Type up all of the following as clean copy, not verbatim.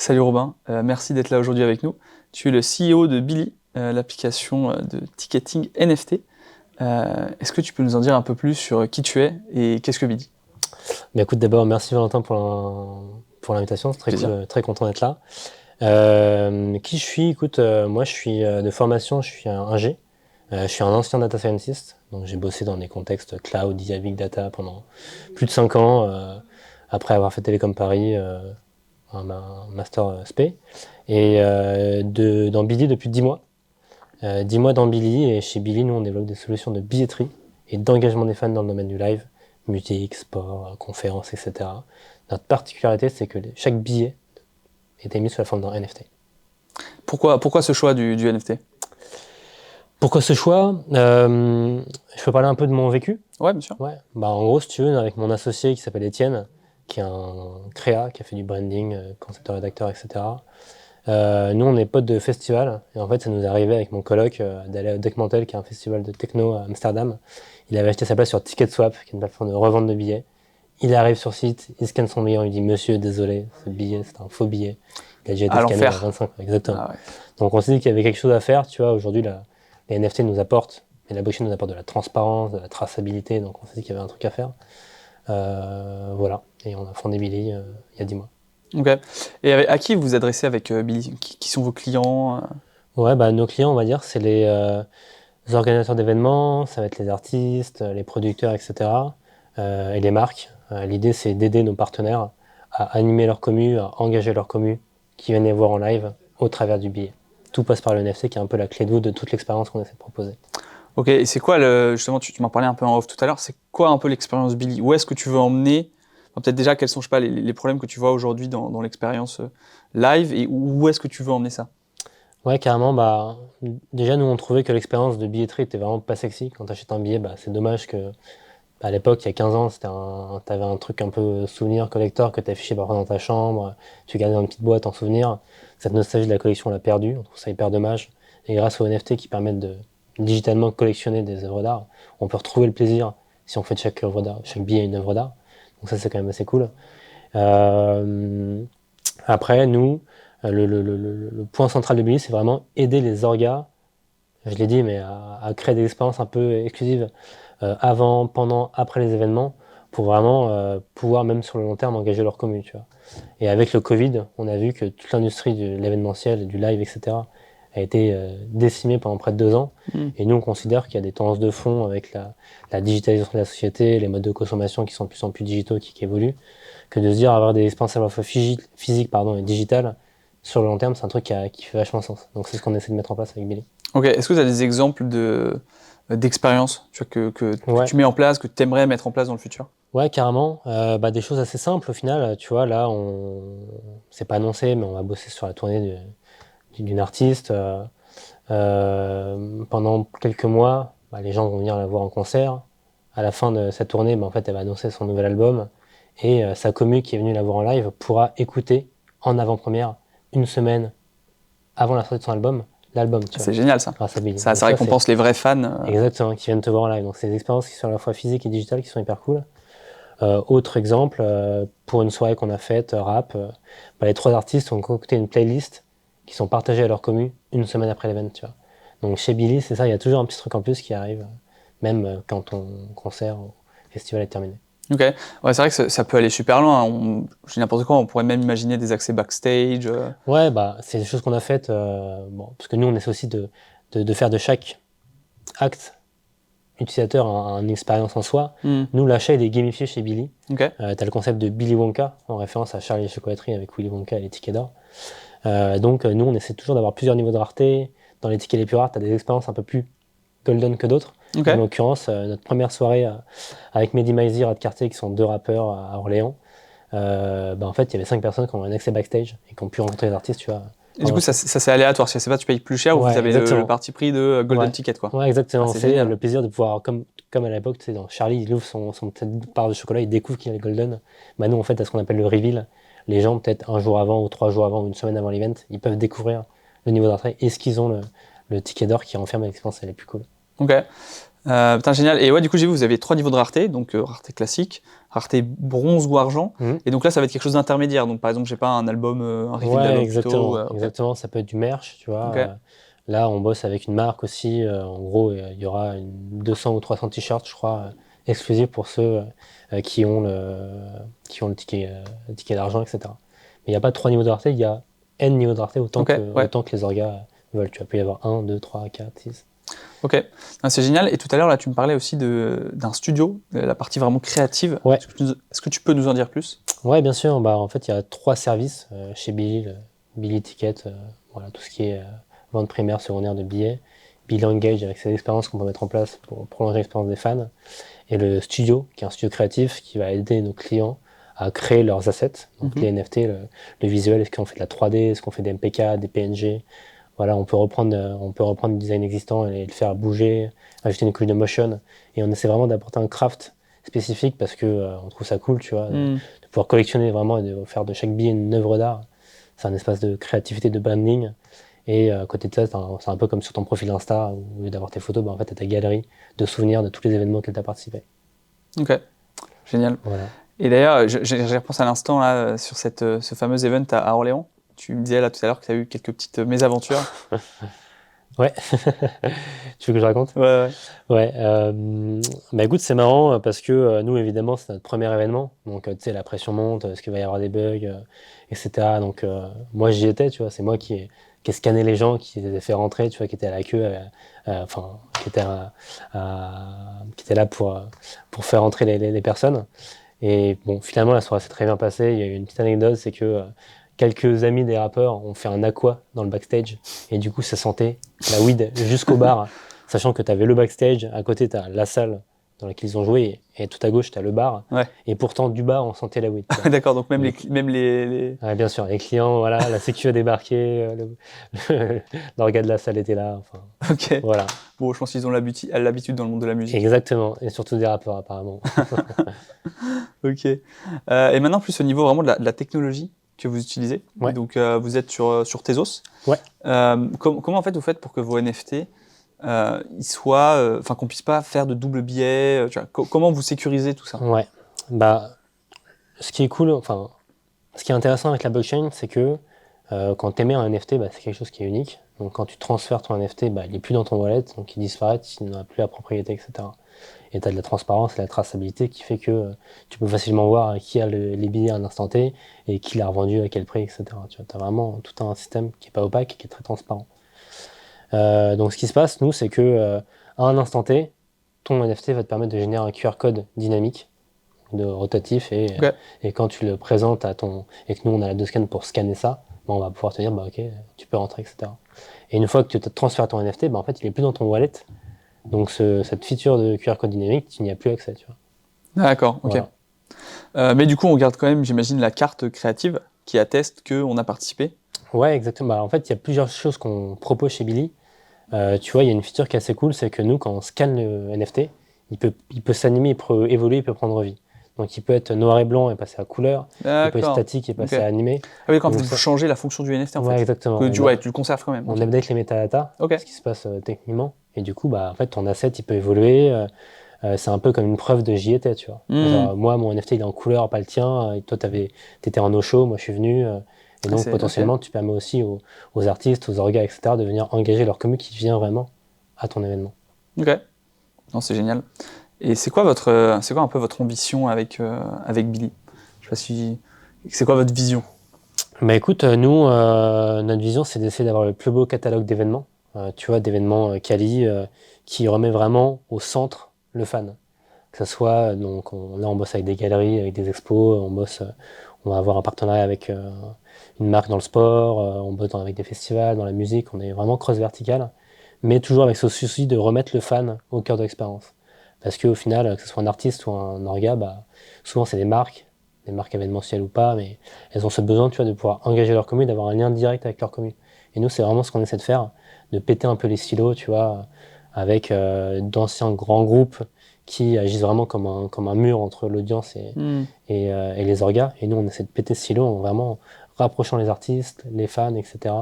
Salut Robin, merci d'être là aujourd'hui avec nous. Tu es le CEO de Billy, l'application de ticketing NFT. Est-ce que tu peux nous en dire un peu plus sur qui tu es et qu'est-ce que Billy? Écoute, d'abord, merci Valentin pour l'invitation, c'est très Plaisir. cool, très content d'être là. Qui je suis? Écoute, moi je suis de formation, je suis un ingé. Je suis un ancien data scientist, donc j'ai bossé dans des contextes cloud, IA, big data pendant plus de 5 ans, après avoir fait Télécom Paris, un master SP, et dans Billy depuis 10 mois. 10 mois dans Billy, et chez Billy, nous on développe des solutions de billetterie et d'engagement des fans dans le domaine du live, musique, sport, conférences, etc. Notre particularité, c'est que chaque billet est émis sous la forme d'un NFT. Pourquoi ce choix du NFT? Pourquoi ce choix? Je peux parler un peu de mon vécu? Ouais, bien sûr. Ouais. En gros, si tu veux, avec mon associé qui s'appelle Étienne, qui est un créa, qui a fait du branding, concepteur, rédacteur, etc. Nous, on est potes de festival, et en fait, ça nous est arrivé avec mon coloc d'aller au Deckmantel, qui est un festival de techno à Amsterdam. Il avait acheté sa place sur TicketSwap, qui est une plateforme de revente de billets. Il arrive sur site, il scanne son billet, on lui dit « Monsieur, désolé, ce billet, c'est un faux billet. » Il a déjà été À scanné à l'enfer. 25 fois, exactement. Ah ouais. Donc on s'est dit qu'il y avait quelque chose à faire, tu vois, aujourd'hui, les NFT nous apportent, et la blockchain nous apporte de la transparence, de la traçabilité, donc on s'est dit qu'il y avait un truc à faire. Voilà, et on a fondé Billy il y a 10 mois. Ok. Et à qui vous vous adressez avec Billy? Qui sont vos clients? Ouais, nos clients, on va dire, c'est les organisateurs d'événements, ça va être les artistes, les producteurs, etc. Et les marques. L'idée, c'est d'aider nos partenaires à animer leur commu, à engager leur commu qui viennent les voir en live au travers du billet. Tout passe par le NFC, qui est un peu la clé de voûte de toute l'expérience qu'on essaie de proposer. Ok, et c'est quoi justement, tu m'en parlais un peu en off tout à l'heure, c'est quoi un peu l'expérience Billy? Où est-ce que tu veux emmener? Enfin, peut-être déjà, quels sont, je sais pas, les problèmes que tu vois aujourd'hui dans l'expérience live et où est-ce que tu veux emmener ça? Ouais, carrément. Déjà, nous, on trouvait que l'expérience de billetterie était vraiment pas sexy. Quand tu achètes un billet, c'est dommage que, à l'époque, il y a 15 ans, t'avais un truc un peu souvenir collector que t'affichais parfois dans ta chambre, tu gardais dans une petite boîte en souvenir. Cette nostalgie de la collection, on l'a perdue, on trouve ça hyper dommage. Et grâce aux NFT qui permettent de digitalement collectionner des œuvres d'art, on peut retrouver le plaisir si on fait de chaque œuvre d'art, chaque billet une œuvre d'art. Donc ça, c'est quand même assez cool. Euh, Après, nous, le point central de Billy, c'est vraiment aider les orgas, je l'ai dit, mais à créer des expériences un peu exclusives avant, pendant, après les événements, pour vraiment pouvoir, même sur le long terme, engager leur commu, tu vois. Et avec le Covid, on a vu que toute l'industrie de l'événementiel, du live, etc., a été décimée pendant près de 2 ans. Hmm. Et nous, on considère qu'il y a des tendances de fond avec la digitalisation de la société, les modes de consommation qui sont de plus en plus digitaux, qui évoluent, que de se dire avoir des expériences à la fois physiques et digitales, sur le long terme, c'est un truc qui fait vachement sens. Donc c'est ce qu'on essaie de mettre en place avec Billy. Ok, est-ce que tu as des exemples d'expériences tu vois, que Ouais. tu mets en place, que tu aimerais mettre en place dans le futur? Ouais, carrément. Des choses assez simples au final. Tu vois, là, c'est pas annoncé, mais on va bosser sur la tournée d'une artiste. Pendant quelques mois, les gens vont venir la voir en concert. À la fin de cette tournée, en fait, elle va annoncer son nouvel album. Et sa commu qui est venue la voir en live pourra écouter en avant-première, une semaine avant la sortie de son album, l'album, tu vois, C'est génial ça. grâce à Billy. Ça, Donc ça ça, c'est récompense les vrais fans. exactement, qui viennent te voir en live. Donc c'est des expériences qui sont à la fois physiques et digitales, qui sont hyper cool. Autre exemple, pour une soirée qu'on a faite, rap, les 3 artistes ont concocté une playlist qui sont partagées à leur commu une semaine après l'événement, tu vois. Donc chez Billy, c'est ça, il y a toujours un petit truc en plus qui arrive, même quand ton concert ou festival est terminé. Ok, ouais, c'est vrai que ça peut aller super loin. Je dis n'importe quoi, on pourrait même imaginer des accès backstage. Ouais, c'est des choses qu'on a faites, parce que nous, on essaie aussi de faire de chaque acte utilisateur une expérience en soi. Hmm. Nous, l'achat, il est gamifié chez Billy. Ok. T'as le concept de Billy Wonka, en référence à Charlie et la chocolaterie avec Willy Wonka et les tickets d'or. Nous, on essaie toujours d'avoir plusieurs niveaux de rareté. Dans les tickets les plus rares, t'as des expériences un peu plus golden que d'autres. Ok. En l'occurrence, notre première soirée avec Mehdi Maizy et Rad Cartier, qui sont 2 rappeurs à Orléans, en fait, il y avait 5 personnes qui ont un accès backstage et qui ont pu rencontrer les artistes, tu vois. Et du coup, ça c'est aléatoire. Je sais pas, tu payes plus cher ou vous Ouais, avez le parti pris de Golden Ouais. Ticket, quoi. Ouais, exactement. C'est C'est génial. le plaisir de pouvoir, comme à l'époque, tu sais, dans Charlie, il ouvre son petite part de chocolat, il découvre qu'il y a le Golden. Nous, en fait, à ce qu'on appelle le reveal, les gens, peut-être un jour avant, ou 3 jours avant, ou une semaine avant l'event, ils peuvent découvrir le niveau d'entrée. Est-ce qu'ils ont le ticket d'or qui renferme l'expérience, elle est plus cool. Ok. Putain, génial. Et ouais, du coup, j'ai vu, vous avez 3 niveaux de rareté. Donc, rareté classique, rareté bronze ou argent. Et donc là, ça va être quelque chose d'intermédiaire. Donc par exemple, j'ai pas un album, un reveal d'album exactement, plutôt. exactement. Ça peut être du merch, tu vois. Ok. Là, on bosse avec une marque aussi. En gros, il y aura 200 ou 300 t-shirts, je crois, exclusifs pour ceux qui ont le ticket d'argent, etc. Mais il n'y a pas 3 niveaux de rareté, il y a N niveaux de rareté autant Ok, ouais. que les orgas veulent. Tu vois, il peut y avoir 1, 2, 3, 4, 6. Ok, ah, c'est génial. Et tout à l'heure, là, tu me parlais aussi d'un studio, la partie vraiment créative. Ouais. Est-ce que tu peux nous en dire plus? Ouais, bien sûr. Bah, en fait, il y a 3 services chez Billy. Billy Ticket, voilà, tout ce qui est vente primaire, secondaire de billets. Billy Engage avec ses expériences qu'on peut mettre en place pour prolonger l'expérience des fans. Et le studio, qui est un studio créatif qui va aider nos clients à créer leurs assets. Donc les NFT, le visuel, est-ce qu'on fait de la 3D, est-ce qu'on fait des MPK, des PNG. Voilà, on peut reprendre le design existant et le faire bouger, ajouter une couche de motion. Et on essaie vraiment d'apporter un craft spécifique parce que on trouve ça cool, tu vois, de pouvoir collectionner vraiment et de faire de chaque billet une œuvre d'art. C'est un espace de créativité, de branding. Et à côté de ça, c'est un peu comme sur ton profil Insta, où au lieu d'avoir tes photos, bah, en fait, tu as ta galerie de souvenirs de tous les événements auxquels tu as participé. Ok, génial. Voilà. Et d'ailleurs, j'ai repensé à l'instant là, sur ce fameux event à Orléans. Tu me disais là tout à l'heure que tu as eu quelques petites mésaventures. Ouais. Tu veux que je raconte? Ouais. Ouais. Bah écoute, c'est marrant parce que nous, évidemment, c'est notre premier événement. Donc, tu sais, la pression monte, est-ce qu'il va y avoir des bugs, etc. Donc, moi, j'y étais, tu vois. C'est moi qui ai scanné les gens, qui les ai fait rentrer, tu vois, qui étaient à la queue, enfin, qui étaient là pour faire entrer les personnes. Et bon, finalement, la soirée s'est très bien passée. Il y a eu une petite anecdote, c'est que quelques amis des rappeurs ont fait un aqua dans le backstage. Et du coup, ça sentait la weed jusqu'au bar, sachant que tu avais le backstage, à côté, tu as la salle dans laquelle ils ont joué, et tout à gauche, tu as le bar. Ouais. Et pourtant, du bar, on sentait la weed. D'accord, donc même les... Ouais, bien sûr, les clients, voilà, la sécu a débarqué, l'orga de la salle était là. Enfin, Ok. voilà. Bon, je pense qu'ils ont l'habitude dans le monde de la musique. Exactement, et surtout des rappeurs, apparemment. Ok. Et maintenant, plus au niveau vraiment de la technologie que vous utilisez. Ouais. Donc, vous êtes sur Tezos. Ouais. Comment en fait vous faites pour que vos NFT ils soient, enfin qu'on puisse pas faire de double billet, tu vois, comment vous sécurisez tout ça? Ouais. Bah, ce qui est cool, enfin, ce qui est intéressant avec la blockchain, c'est que quand tu émets un NFT, bah, c'est quelque chose qui est unique. Donc quand tu transfères ton NFT, bah, il n'est plus dans ton wallet, donc il disparaît, il n'en a plus la propriété, etc. Et tu as de la transparence et de la traçabilité qui fait que tu peux facilement voir qui a les billets à un instant T et qui l'a revendu à quel prix, etc. Tu as vraiment tout un système qui n'est pas opaque, qui est très transparent. Donc ce qui se passe, nous, c'est que à un instant T, ton NFT va te permettre de générer un QR code dynamique de rotatif Ok. et quand tu le présentes et que nous on a la 2scan pour scanner ça, bah, on va pouvoir te dire bah ok tu peux rentrer, etc. Et une fois que tu transfères ton NFT, bah, en fait il est plus dans ton wallet, donc cette feature de QR code dynamique tu n'y as plus accès, tu vois. D'accord, ok. Voilà. Mais du coup, on garde quand même, j'imagine, la carte créative qui atteste qu'on a participé. Ouais, exactement. Bah, en fait il y a plusieurs choses qu'on propose chez Billy. Tu vois, il y a une feature qui est assez cool, c'est que nous quand on scanne le NFT, il peut s'animer, il peut évoluer, il peut prendre vie. Donc il peut être noir et blanc et passer à couleur, il peut être D'accord. statique et passer Ok. à animé. Ah oui, quand Donc vous changez la fonction du NFT en ouais, fait. exactement. Tu le conserves quand même. On Ok. update les métadatas, Ok. ce qui se passe techniquement. Et du coup, bah, en fait, ton asset, il peut évoluer. C'est un peu comme une preuve de j'y étais, tu vois. Genre, moi, mon NFT, il est en couleur, pas le tien. Et toi, t'étais en no show, moi, je suis venu. Et donc, potentiellement, Ok. tu permets aussi aux artistes, aux orgas, etc., de venir engager leur commu qui vient vraiment à ton événement. Ok. Non, c'est génial. Et c'est quoi un peu votre ambition avec Billy? Je sais pas si, c'est quoi votre vision? Bah écoute, nous, notre vision, c'est d'essayer d'avoir le plus beau catalogue d'événements, tu vois, d'événements quali, qui remet vraiment au centre le fan. Que ce soit, donc, là, on bosse avec des galeries, avec des expos, on va avoir un partenariat avec une marque dans le sport, on bosse avec des festivals, dans la musique, on est vraiment cross-vertical, mais toujours avec ce souci de remettre le fan au cœur de l'expérience. Parce qu'au final, que ce soit un artiste ou un orga, bah, souvent c'est des marques événementielles ou pas, mais elles ont ce besoin, tu vois, de pouvoir engager leur commu, d'avoir un lien direct avec leur commu. Et nous, c'est vraiment ce qu'on essaie de faire, de péter un peu les silos, tu vois, avec d'anciens grands groupes qui agissent vraiment comme un mur entre l'audience et les orgas. Et nous, on essaie de péter ce silo en vraiment rapprochant les artistes, les fans, etc.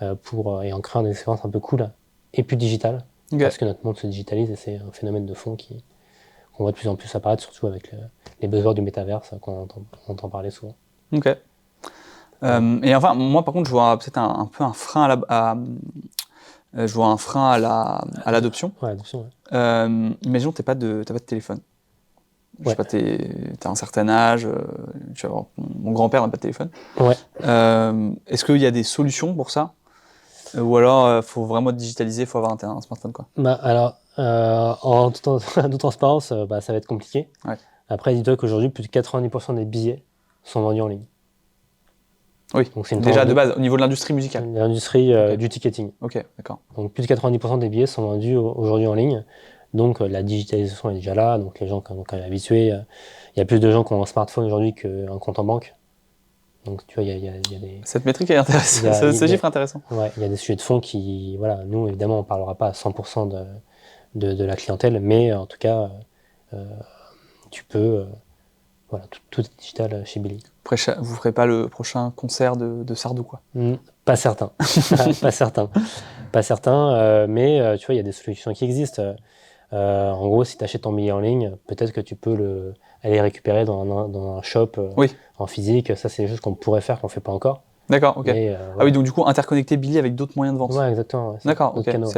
Et en créant des expériences un peu cool et plus digitales. Ok. Parce que notre monde se digitalise et c'est un phénomène de fond qu'on voit de plus en plus apparaître, surtout avec les buzzwords du métaverse qu'on entend parler souvent. Ok. Et enfin, moi par contre, je vois peut-être un peu un frein je vois un frein à l'adoption. Ouais, l'adoption, ouais. Imaginons que t'as pas de téléphone. Je sais Ouais. pas, t'as un certain âge, tu vas voir, mon grand-père n'a pas de téléphone. Ouais. Est-ce qu'il y a des solutions pour ça? Ou alors, faut vraiment digitaliser, faut avoir un smartphone, quoi. Bah, alors, en toute transparence, bah, ça va être compliqué. Ouais. Après, dis-toi qu'aujourd'hui, plus de 90% des billets sont vendus en ligne. Oui, Donc, c'est une déjà tendance de base, au niveau de l'industrie musicale. l'industrie Ok. du ticketing. Ok, d'accord. Donc, plus de 90% des billets sont vendus aujourd'hui en ligne. Donc, la digitalisation est déjà là. Donc, les gens sont quand même habitués. Il y a plus de gens qui ont un smartphone aujourd'hui qu'un compte en banque. Donc, tu vois, il y a des... Cette métrique est intéressante, ce chiffre est intéressant. Ouais, il y a des sujets de fond qui... Voilà, nous, évidemment, on ne parlera pas à 100% de la clientèle, mais en tout cas, tu peux... voilà, tout est digital chez Billy. Après, vous ferez pas le prochain concert de Sardou, quoi. Pas certain. Pas certain. Pas certain, mais tu vois, il y a des solutions qui existent. En gros, si tu achètes ton billet en ligne, peut-être que tu peux aller récupérer dans un shop Oui. en physique. Ça, c'est des choses qu'on pourrait faire, qu'on ne fait pas encore. D'accord, ok. Mais, Ah voilà. oui, donc du coup, interconnecter Billy avec d'autres moyens de vente. Ouais, exactement. Ouais, D'accord, d'autres ok. canaux.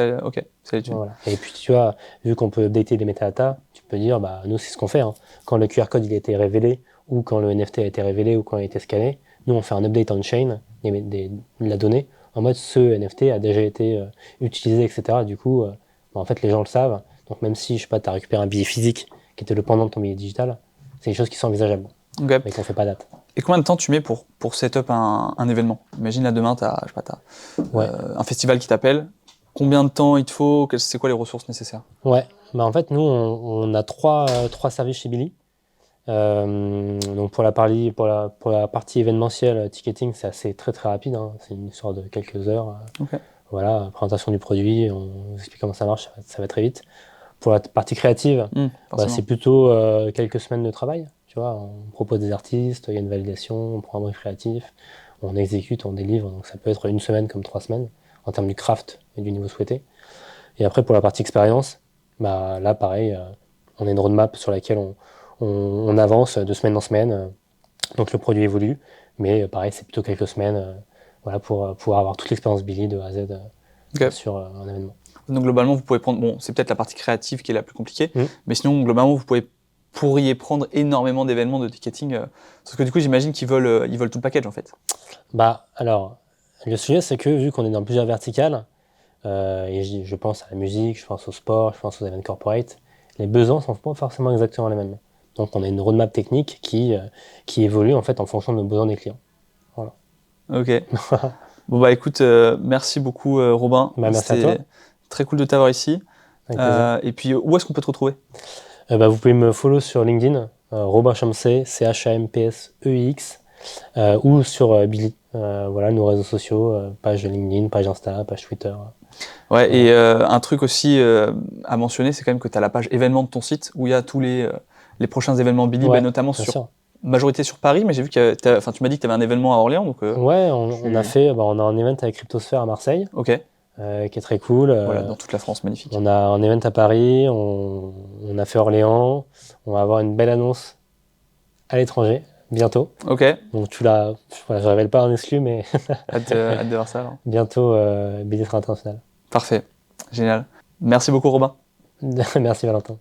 C'est l'étude. Voilà. Et puis, tu vois, vu qu'on peut updater les métadatas, tu peux dire, bah, nous, c'est ce qu'on fait. Hein. Quand le QR code il a été révélé, ou quand le NFT a été révélé, ou quand il a été scanné, nous, on fait un update on-chain de la donnée, en mode ce NFT a déjà été utilisé, etc. Du coup, bah, en fait, les gens le savent. Donc, même si, je sais pas, tu as récupéré un billet physique qui était le pendant de ton billet digital, c'est des choses qui sont envisageables, Ok. mais qu'on fait pas date. Et combien de temps tu mets pour setup un événement? Imagine là demain, je sais pas, Ouais. Un festival qui t'appelle. Combien de temps il te faut? C'est quoi les ressources nécessaires? Ouais, bah en fait, nous, on a trois services chez Billy. Donc pour la partie événementielle, ticketing, c'est très très rapide, hein. C'est une histoire de quelques heures. Ok. Voilà, présentation du produit, on vous explique comment ça marche, ça va très vite. Pour la partie créative, bah, Forcément. c'est plutôt quelques semaines de travail. Tu vois, on propose des artistes, il y a une validation, on prend un brief créatif, on exécute, on délivre. Donc ça peut être une semaine comme 3 semaines en termes du craft et du niveau souhaité. Et après pour la partie expérience, bah, là pareil, on a une roadmap sur laquelle on avance de semaine en semaine. Donc le produit évolue, mais pareil, c'est plutôt quelques semaines voilà, pour pouvoir avoir toute l'expérience Billy de A à Z Ok. sur un événement. Donc globalement, vous pouvez prendre. Bon, c'est peut-être la partie créative qui est la plus compliquée, mais sinon, globalement, pourriez prendre énormément d'événements de ticketing. Parce que du coup, j'imagine qu'ils veulent tout le package en fait. Bah, alors, le sujet, c'est que vu qu'on est dans plusieurs verticales, et je pense à la musique, je pense au sport, je pense aux événements corporate, les besoins ne sont pas forcément exactement les mêmes. Donc on a une roadmap technique qui évolue en fait en fonction de nos besoins des clients. Voilà. Ok. Bon bah écoute, merci beaucoup Robin. Bah, merci à toi. C'était très cool de t'avoir ici. Avec plaisir. Et puis où est-ce qu'on peut te retrouver? Bah, vous pouvez me follow sur LinkedIn, Robin Champsey, CHAMPSEIX, ou sur Billy. Voilà, nos réseaux sociaux, page LinkedIn, page Insta, page Twitter. Ouais, et un truc aussi à mentionner, c'est quand même que tu as la page événements de ton site où il y a tous les prochains événements Billy, Ouais, notamment bien sûr. majorité sur Paris, mais j'ai vu que tu m'as dit que tu avais un événement à Orléans. Donc, Ouais, on a un event avec Cryptosphère à Marseille, ok, qui est très cool. voilà, dans toute la France, magnifique. On a un event à Paris, on a fait Orléans, on va avoir une belle annonce à l'étranger, bientôt. Ok, Donc voilà, je révèle pas un exclu, mais hâte de voir ça alors. bientôt Billetterie internationale. Parfait, génial. Merci beaucoup Robin. Merci Valentin.